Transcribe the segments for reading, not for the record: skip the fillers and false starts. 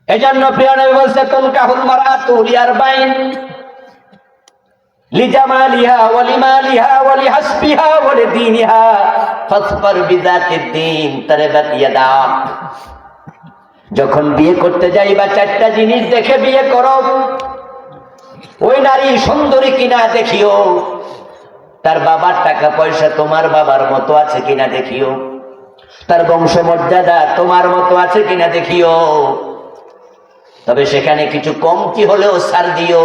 এজন্য প্রিয় নবী বলছে তুনকাহুল মারাতু লিআরবাইন লিজামালিহা ওয়া লিমালিহা ওয়া লিহাসবিহা ওয়া লিদীনিহা ফাসফার বিযাতিদ দ্বীন তারবাত ইয়াদাক। যখন বিয়ে করতে যাইবা চারটা জিনিস দেখে বিয়ে করো। ওই নারী সুন্দরী কিনা দেখিও, তার বাবার টাকা পয়সা তোমার বাবার মতো আছে কিনা দেখিও, তার বংশমর্যাদা তোমার মতো আছে কিনা দেখিও। তবে সেখানে কিছু কমতি হলেও ছাড় দিও।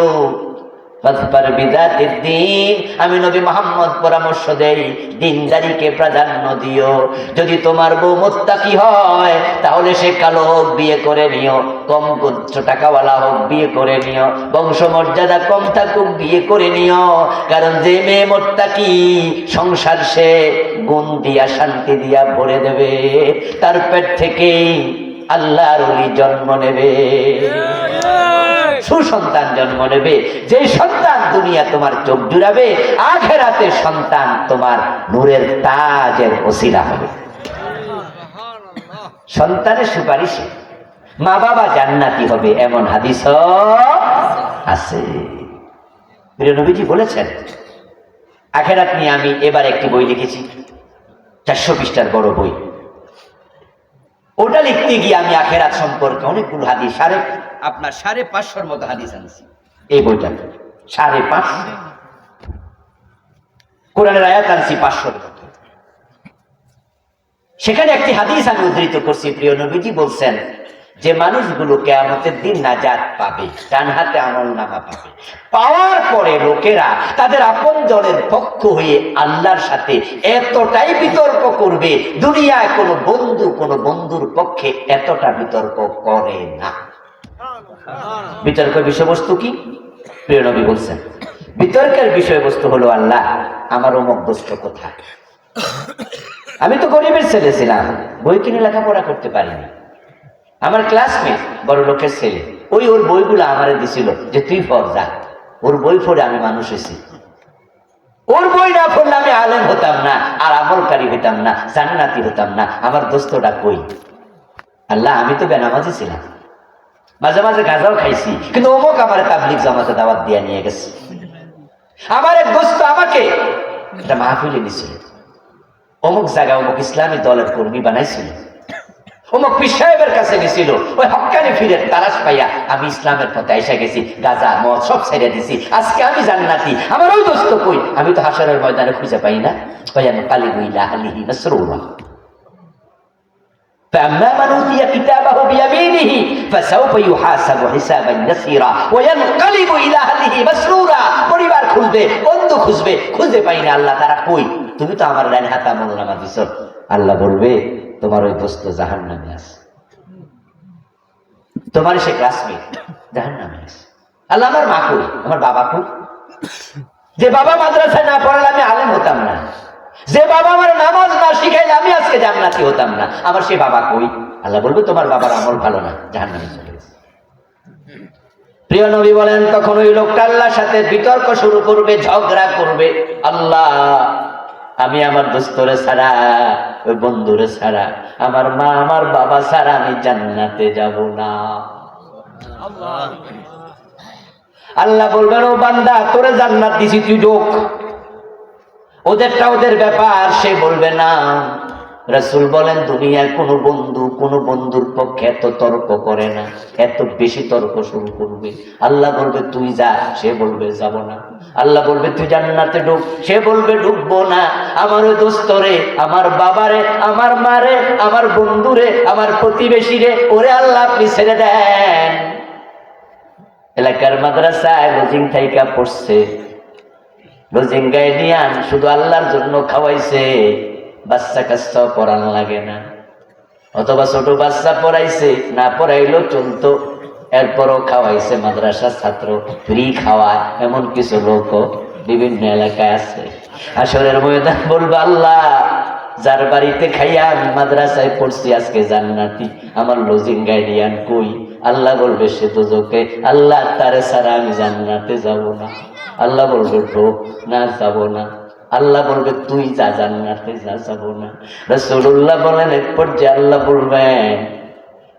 আমি নবী মুহাম্মদ পরামর্শ দেই, দিনদারিকে প্রাধান্য দিও। যদি তোমার বউ মুত্তাকি হয় তাহলে সে কালো হোক বিয়ে করে নিও, কম টাকাওয়ালা হোক বিয়ে করে নিও, বংশমর্যাদা কম থাকুক বিয়ে করে নিও। কারণ যে মেয়ে মুত্তাকি সংসার সে গুণ দিয়া শান্তি দিয়া ভরে দেবে, তার পেট থেকেই আল্লাহর ওলি জন্ম নেবে, সুসন্তান জন্ম নেবে। যে সন্তান দুনিয়া তোমার চোখ জুড়াবে, আখিরাতে সন্তান তোমার নূরের তাজের ওসিলা হবে। সন্তানের সুপারিশে মা বাবা জান্নাতি হবে, এমন হাদিস আছে। প্রিয় নবীজি বলেছেন। আখিরাত নিয়ে আমি এবার একটি বই লিখেছি, 400 পৃষ্ঠার বড় বই। ওটা লিখতে গিয়ে আমি আখিরাত সম্পর্কে অনেকগুলো হাদিস, 550 মতো হাদিস আনছি এই বইটা। 550 কোরআনের আয়াত আনছি 500 মতো। সেখানে একটি হাদিস আমি উদ্ধৃত করছি। প্রিয় নবীজি বলছেন যে মানুষগুলো কিয়ামতের দিন নাজাত পাবে, ডান হাতে আমলনামা পাবে। পাওয়ার পরে লোকেরা তাদের আপনজনের পক্ষ হয়ে আল্লাহর সাথে এতটাই বিতর্ক করবে, দুনিয়ায় কোনো বন্ধুর পক্ষে এতটা বিতর্ক করে না। বিতর্কের বিষয়বস্তু কি? প্রিয় নবী বলছেন বিতর্কের বিষয়বস্তু হলো, আল্লাহ আমার অমুক দোস্ত কোথায়? আমি তো গরিবের ছেলে ছিলাম, বই কিনে লেখাপড়া করতে পারিনি। আমার ক্লাসমেট বড় লোকের ছেলে, ওর বইগুলো আমারে দিছিল যে তুই পড় যা। ওর বই পড়ে আমি মানুষ হয়েছি। ওর বই না পড়লে আমি আলেম হতাম না, আর আমলকারী হইতাম না, জান্নাতি হতাম না। আমার দোস্তটা কই? আল্লাহ আমি তো বেনামাজি ছিলাম, মাঝে মাঝে গাঁজাও খাইছি, কিন্তু অমুক আমার তাবলিগ জামাতে দাওয়াত দিয়ে নিয়ে গেছে। আমার এক দোস্ত আমাকে একটা মাহফিলে নিছিল, অমুক জায়গায় অমুক ইসলামী দলের কর্মী বানাইছিল, অমুক পীর সাহেবের কাছে গেছিল। ওই হক্কানি ফিরের তালাশ পাইয়া আমি ইসলামের পথে আইসা গেছি, গাঁজা মদ সব ছেড়ে দিছি। আজকে আমি জান্নাতি। আমার ওই দোস্ত কই? আমি তো হাশরের ময়দানে খুঁজে পাই না। কালিবু ইলা আহলিহি মাসরুরা। فأما من أوتي كتابه بيمينه فسوف يحاسب حسابا يسيرا وينقلب إلى أهله مسرورا। পরিবার খুঁজবে, বন্ধু খুঁজবে, খুঁজে পাই না। আল্লাহ তারা কই? তুমি তো আমার ডান হাতে আমলনামা দিছো। আল্লাহ বলবে তোমার ওই দোস্ত জাহান্নামে আছে, তোমার সে ক্লাসমেট জাহান্নামে আছে। আল্লাহ আমার মা কই? আমার বাবা কই? যে বাবা মাদ্রাসায় না পড়ালে আমি আলেম হতাম না, যে বাবা আমার নামাজ না শিখাইলে আমি আজকে জান্নাতি হতাম না। আমার সে বাবা কই? আল্লাহ বলবে তোমার বাবার আমল ভালো না, জাহান্নামে চলে গেছে। প্রিয় নবী বলেন তখন ওই লোকটা আল্লাহর সাথে বিতর্ক শুরু করবে, ঝগড়া করবে। আল্লাহ আমি আমার দোস্তরে ছাড়া, ওই বন্ধুরে ছাড়া, আমার মা আমার বাবা ছাড়া আমি জান্নাতে যাব না। আল্লাহ বলবেন ও বান্দা তোরে জান্নাত দিছি, তুই ঢোক। ওদেরটা ওদের ব্যাপার, সে বলবে না। রাসূল বলেন দুনিয়ার কোনো বন্ধুর পক্ষে এত তর্ক করে না, এত বেশি তর্ক শুরু করবে। আল্লাহ বলবে তুই যা, সে বলবে যাব না। আল্লাহ বলবে তুই জান্নাতে ঢুক, সে বলবে ঢুকবো না। আমার ওই দোস্তরে, আমার বাবারে, আমার মারে, আমার বন্ধুরে, আমার প্রতিবেশীরে, ওরে আল্লাহ আপনি ছেড়ে দেন। এলাকার মাদ্রাসায় লজিং থাইকা পড়ছে, লজিং গাইডিয়ান শুধু আল্লাহর জন্য খাওয়াইছে, বাচ্চা কাচ্চাও পড়ানো লাগে না, অথবা ছোট বাচ্চা পড়াইছে, না পড়াইলেও চলতো, এরপরও খাওয়াইছে। মাদ্রাসার ছাত্র ফ্রি খাওয়ায়, এমন কিছু লোক বিভিন্ন এলাকায় আছে। হাশরের ময়দান বলবে আল্লাহ যার বাড়িতে খাইয়া আমি মাদ্রাসায় পড়ছি আজকে জান্নাতি, আমার লজিং গাইডিয়ান কই? আল্লাহ বলবে সে দোজখে। আল্লাহ তারে ছাড়া আমি জান্নাতে যাব না। আল্লাহ বলবে ঢোক, না যাব না। আল্লাহ বলবে তুই যা, জান্নাতে যা, যাব না। রাসূলুল্লাহ বলেন এক পর্যায়ে আল্লাহ বলবেন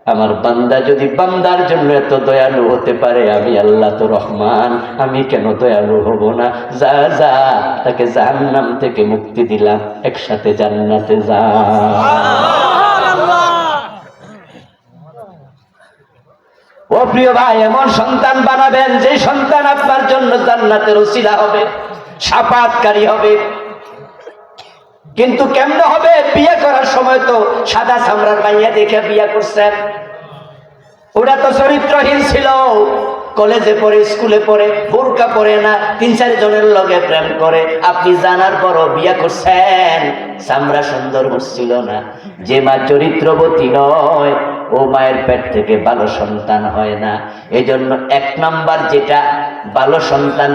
আমার বান্দা যদি বান্দার জন্য এত দয়ালু হতে পারে, আমি আল্লাহ তো রহমান, আমি কেন দয়ালু হব না? যা যা, তাকে জাহান্নাম থেকে মুক্তি দিলাম, একসাথে জান্নাতে যা। ও প্রিয় ভাই, এমন সন্তান বানাবেন যে সন্তান আপনার জন্য জান্নাতের ওসিলা হবে, শাফাআতকারী হবে। কিন্তু কেমনে হবে? বিয়ে করার সময় তো সাদা চামড়ার মাইয়া দেখে বিয়ে করছেন, ওটা তো চরিত্রহীন ছিল। কলেজে পড়ে, স্কুলে পড়ে, বোরকা পরে না, 3-4 জনের লগে প্রেম করে, আপনি জানার পরও বিয়ে করছেন। চামড়া সুন্দর হচ্ছিল না। যে মা চরিত্রবতী নয়, ও মায়ের পেট থেকে ভালো সন্তান হয় না। এজন্য 1 নাম্বার যেটা, ভালো সন্তান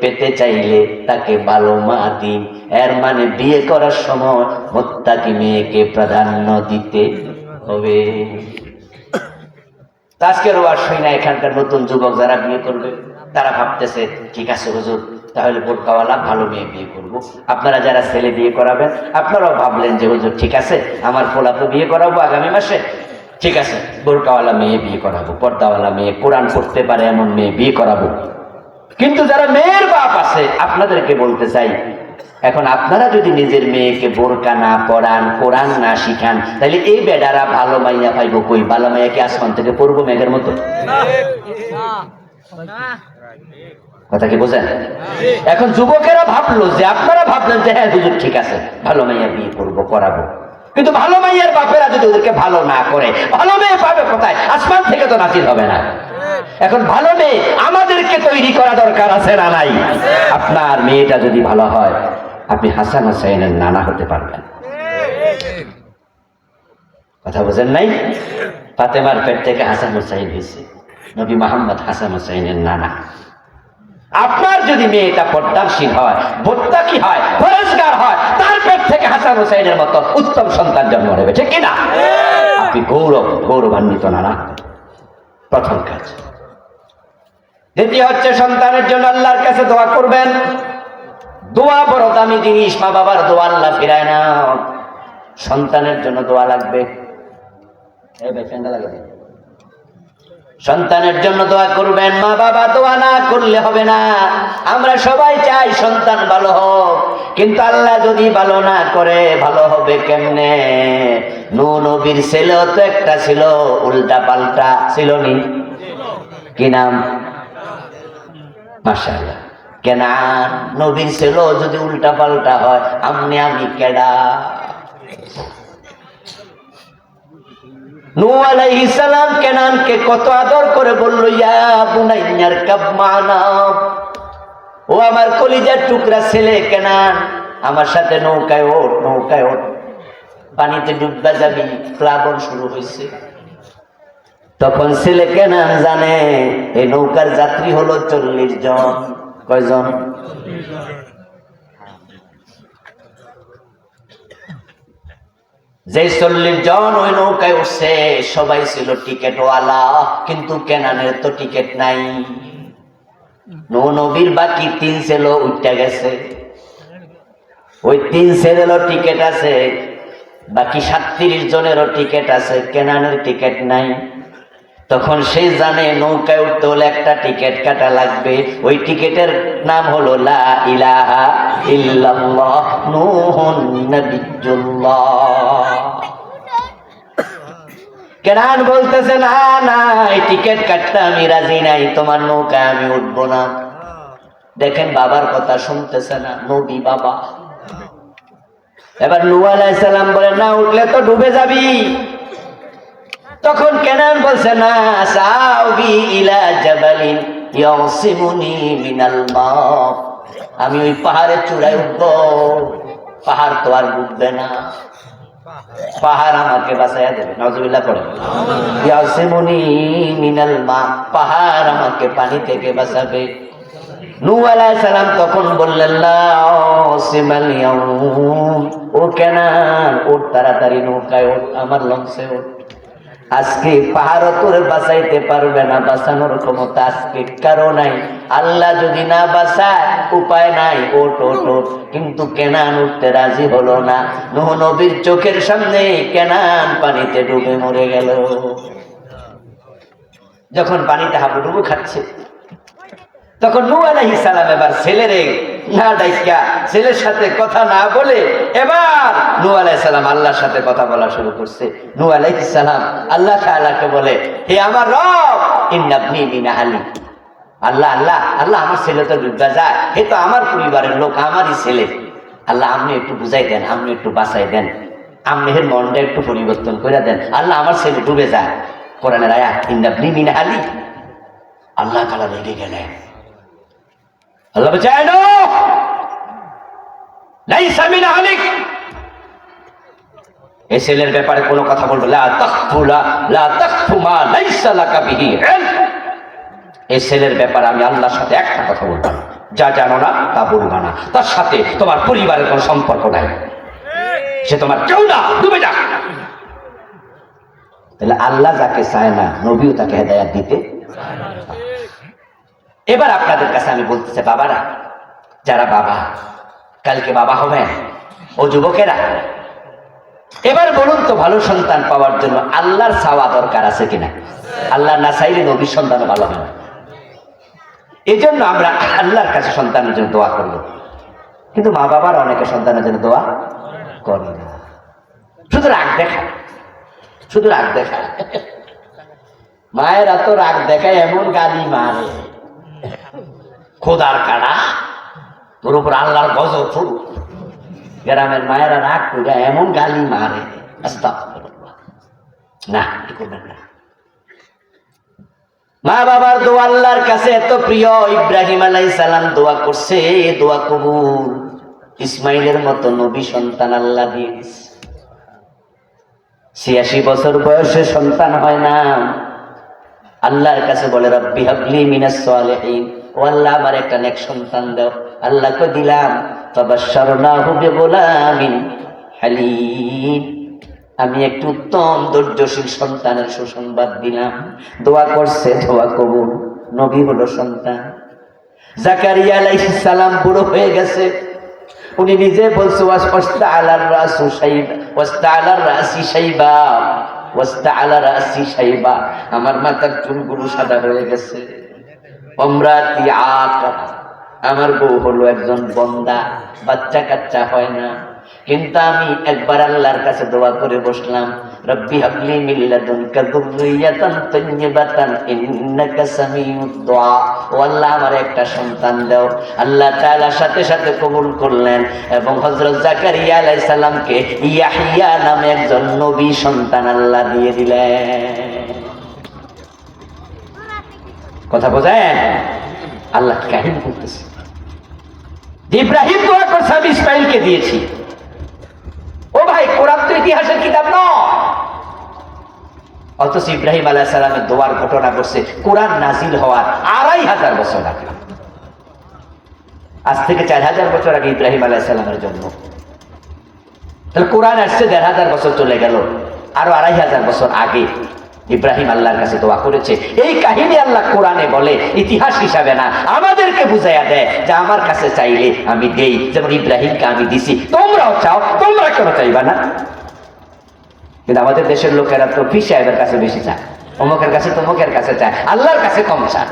পেতে চাইলে তাকে ভালো মা দিন। এর মানে বিয়ে করার সময় মুত্তাকি মেয়েকে প্রাধান্য দিতে হবে। আজকের ওয়াজ শুই না, এখানকার নতুন যুবক যারা বিয়ে করবে তারা ভাবতেছে ঠিক আছে হুজুর, তাহলে বোরকাওয়ালা ভালো মেয়ে বিয়ে করব। আপনারা যারা ছেলে বিয়ে করাবেন, আপনারাও ভাবলেন যে হুজুর ঠিক আছে, আমার পোলা তো বিয়ে করাবো আগামী মাসে, ঠিক আছে বোরকাওয়ালা মেয়ে বিয়ে করাবো, পর্দাওয়ালা মেয়ে, কোরআন পড়তে পারে এমন মেয়ে বিয়ে করাবো। কিন্তু যারা মেয়ের বাপ আছে, আপনাদেরকে বলতে চাই, এখন আপনারা যদি নিজের মেয়েকে বোরকা না পড়ান, কোরআন না শিখান, তাহলে এই বেডারা ভালো মাইয়া পাইব কই? ভালো মাইয়া কি আসমান থেকে পড়বো মেঘের মতো? কথা কি বোঝেন? এখন যুবকেরা ভাবলো যে, আপনারা ভাবলেন যে হ্যাঁ হুজুর ঠিক আছে, ভালো মাইয়া বিয়ে করবো, করাবো। কিন্তু ভালো মাইয়ার বাপেরা যদি ওদেরকে ভালো না করে, ভালো মেয়ে পাবে কোথায়? আসমান থেকে তো নাসিল হবে না। এখন ভালো মেয়ে আমাদেরকে তৈরি করা দরকার আছে না নাই? আপনার মেয়েটা যদি ভালো হয়, আপনি হাসান হোসেনের নানা হতে পারবেন। কথা বোঝেন নাই? ফাতেমার পেট থেকে হাসান হোসেন হয়েছে, নবী মুহাম্মদ হাসান হোসেনের নানা। আপনার যদি মেয়েটা পর্দাশীল হয়, মুত্তাকি হয়, পরেজগার হয়, তার পেট থেকে হাসান হোসেনের মতো উত্তম সন্তান জন্ম নেবে, ঠিক কিনা? আপনি গৌরবান্বিত নানা। প্রথম কাজ। দ্বিতীয় হচ্ছে, সন্তানের জন্য আল্লাহর কাছে দোয়া করবেন। দোয়া বড় দামি জিনিস, মা বাবার দোয়া আল্লাহ ফিরায় না। সন্তানের জন্য দোয়া লাগবে। সন্তানের জন্য দোয়া করবেন। মা বাবা দোয়া না করলে হবে না। আমরা সবাই চাই সন্তান ভালো হোক, কিন্তু আল্লাহ যদি ভালো না করে ভালো হবে কেমনে? নূহ নবীর ছেলেও তো একটা ছিল, উল্টা পাল্টা ছিল নি? কি নাম? মাশাআল্লাহ। কেনান নবীর ছেলেও যদি উল্টা পাল্টা হয়, আমি কেডা? নূহ আলাইহিস সালাম কেনানকে কত আদর করে বলল, ইয়া বুনাইয়ার কাব মানা, ও আমার কলিজার টুকরা ছেলে কেনান, আমার সাথে নৌকায় ওঠ, নৌকায় ওঠ, পানিতে ডুববা যাবি, প্লাবন শুরু হয়েছে। তখন ছেলে কেনান জানে এই নৌকার যাত্রী হলো 40 জন। কয়জন? যে 40 জন ওই নৌকায় উঠছে সবাই ছিল টিকেটওয়ালা, কিন্তু কেনানের তো টিকেট নাই। নূহ নবীর বাকি 3 ছেলে উঠতে গেছে, ওই 3 ছেলেরও টিকেট আছে, বাকি 37 জনেরও টিকেট আছে, কেনানের টিকেট নাই। তখন সে জানে নৌকায় উঠতে হলে একটা টিকেট কাটা লাগবে। ওই টিকেটের নাম হলো লা ইলাহা ইল্লাল্লাহ নূহুন নবিয়্যুল্লাহ। কেনান বলতেছে, না না, এই টিকেট কাটতে আমি রাজি নাই, তোমার নৌকায় আমি উঠবো না। দেখেন বাবার কথা শুনতেছে না, নবী বাবা। এবার নূহ আলাইহিস সালাম বলে, না উঠলে তো ডুবে যাবি। তখন কেনান বলছে, না, সাউবি ইলা জাবালিন ইয়াসিমুনি মিনাল মা, আমি ওই পাহাড়ের চূড়ায় উঠবো, পাহাড় তো আর ডুববে না, পাহাড় আমাকে বাঁচাইয়া দেবে। নাউজুবিল্লাহ পড়ে। ইয়াসিমুনি মিনাল মা, পাহাড় আমাকে পানি থেকে বাঁচাবে। নূহ আলাইহিস সালাম তখন বললেন, লা আসিমাল ইয়াউম, ও কেনান ওঠ, তাড়াতাড়ি নৌকায় ওঠ, আমার লঞ্চে ওঠ। আজকে পাহাড়ও তোরে বাঁচাইতে পারবে না, বাঁচানোর ক্ষমতা আজকে কারো নাই। আল্লাহ যদি না বাঁচায় উপায় নাই, ওট ওট ওট। কিন্তু কেনান উঠতে রাজি হলো না। নূহ নবীর চোখের সামনে কেনান পানিতে ডুবে মরে গেল। যখন পানিতে হাবুডুবু খাচ্ছে, তখন নূহ আলাইহিস সালাম এবার ছেলেরে না ডাইকা, ছেলের সাথে কথা না বলে এবার নূহ আলাইহিস সালাম আল্লাহর সাথে কথা বলা শুরু করছে। নূহ আলাইহিস সালাম আল্লাহ তাআলাকে বলে, হে আমার রব, ইন্নাবনি মিন আহলি। আল্লাহ আল্লাহ আল্লাহ, আমার ছেলে তো ডুবে যায়, হে তো আমার পরিবারের লোক, আমারই ছেলে। আল্লাহ আপনি একটু বুঝাই দেন, আপনি একটু বাঁচাই দেন, আপনি এর মনটা একটু পরিবর্তন করে দেন। আল্লাহ আমার ছেলে ডুবে যায়। কোরআনের আয়াত, ইন্নাবনি মিন আহলি। আল্লাহ তাআলা রেগে গেলেন। আল্লাহ বাঁচায় না, লাইসা মিন আহলিক। এই ছেলের ব্যাপারে কোনো কথা বলবো লা তাখফু লা তাখফু মা লাইসা লাকা বিহি ইলম। এই ছেলের ব্যাপারে আমি আল্লাহর সাথে একটা কথা বলবো না, যা জানো না তা বলবা না। তার সাথে তোমার পরিবারের কোনো সম্পর্ক নাই, সে তোমার কেউ না, ডুবে যাক। তাহলে আল্লাহ যাকে চায় না, নবীও তাকে হেদায়েত দিতে। এবার আপনাদের কাছে আমি বলতেছি, বাবারা, যারা বাবা কালকে বাবা হবেন, ও যুবকেরা, এবার বলুন তো, ভালো সন্তান পাওয়ার জন্য আল্লাহর চাওয়া দরকার আছে কিনা? আল্লাহ না চাইলে নবীর সন্তানও ভালো হবে না। এই জন্য আমরা আল্লাহর কাছে সন্তানের জন্য দোয়া করব, কিন্তু মা বাবার অনেকে সন্তানের জন্য দোয়া করে না। শুধু রাগ দেখায়, শুধু রাগ দেখায়। মায়েরা তো রাগ দেখায়, এমন গালি মারে, খোদার কাড়া, তোর উপর আল্লাহর গজব ফুরুক। গ্রামের মায়েরা রাগ করে এমন গালি মারে, আস্তাগফিরুল্লাহ। না, এটা করবেন না। মা বাবার দোয়া আল্লাহর কাছে এত প্রিয়। ইব্রাহিম আলাইহিস সালাম দোয়া করছে, দোয়া কবুল। ইসমাইলের মতো নবী সন্তান আল্লাহ দিয়েছে। ৮৬ বছর বয়সে সন্তান হয় না, আল্লাহর কাছে বলে, রব্বি হাবলি মিনাস সালিহিন, ও আল্লাহ আমার একটা নেক সন্তান দাও। আল্লাহকে দিলাম। ফাবাশশারনাহু বিগুলামিন হালিম, আমি একটু উত্তম ধৈর্যশীল সন্তানের সুসংবাদ দিলাম। দোয়া করছে, দোয়া কবুল, নবী হলো সন্তান। জাকারিয়া আলাইহিস সালাম বুড়ো হয়ে গেছে, উনি নিজে বলছে, ওয়াস্তাআলার রাসু শাইবা, ওয়াস্তাআলার রাসি শাইবা, ওয়াস্তাআলা রাসি শাইবা, আমার মাথার চুলগুলো সাদা হয়ে গেছে। ওমরাতি আকার, আমার বউ হলো একজন বন্দা, বাচ্চা কাচ্চা হয় না। কিন্তু আমি একবার আল্লাহর কাছে দোয়া করে বসলাম, রব্বি হাবলি মিন লাদুনকা যুররিয়াতান তাইয়্যিবাতান ইন্নাকা সামিউদ দুআ। ও আল্লাহ আমার একটা সন্তান দাও। আল্লাহ তাআলা সাথে সাথে কবুল করলেন এবং হযরত জাকারিয়া আলাইহিস সালামকে ইয়াহইয়া নামে একজন নবী সন্তান আল্লাহ দিয়ে দিলেন। কথা বোঝেন? আল্লাহ কাহিনী করতেছে। ইব্রাহিম দোয়া করছে, আমি ইসমাইলকে দিয়েছি। ও ভাই, কোরআন তো ইতিহাসের কিতাব নয়। অথচ ইব্রাহিম আলাইহিস সালামের দোয়ার ঘটনা করছে কোরআন নাজিল হওয়ার ২৫০০ বছর আগে। আজ থেকে ৪০০০ বছর আগে ইব্রাহিম আলাইহিস সালামের জন্ম। তাহলে কোরআন আসছে ১৫০০ বছর চলে গেল, আরো ২৫০০ বছর আগে ইব্রাহিম আল্লাহর কাছে দোয়া করেছে। এই কাহিনী আল্লাহ কোরআনে বলে, ইতিহাস হিসাবে না, আমাদেরকে বুঝাইয়া দেয় যে আমার কাছে চাইলে আমি দেই। যেমন ইব্রাহিমকে আমি দিছি, তোমরাও চাও, তোমরা কেন চাইবা না? কিন্তু আমাদের দেশের লোকেরা তো পীর সাহেবের কাছে বেশি চায়, অমুকের কাছে তমুকের কাছে চায়, আল্লাহর কাছে কম চায়।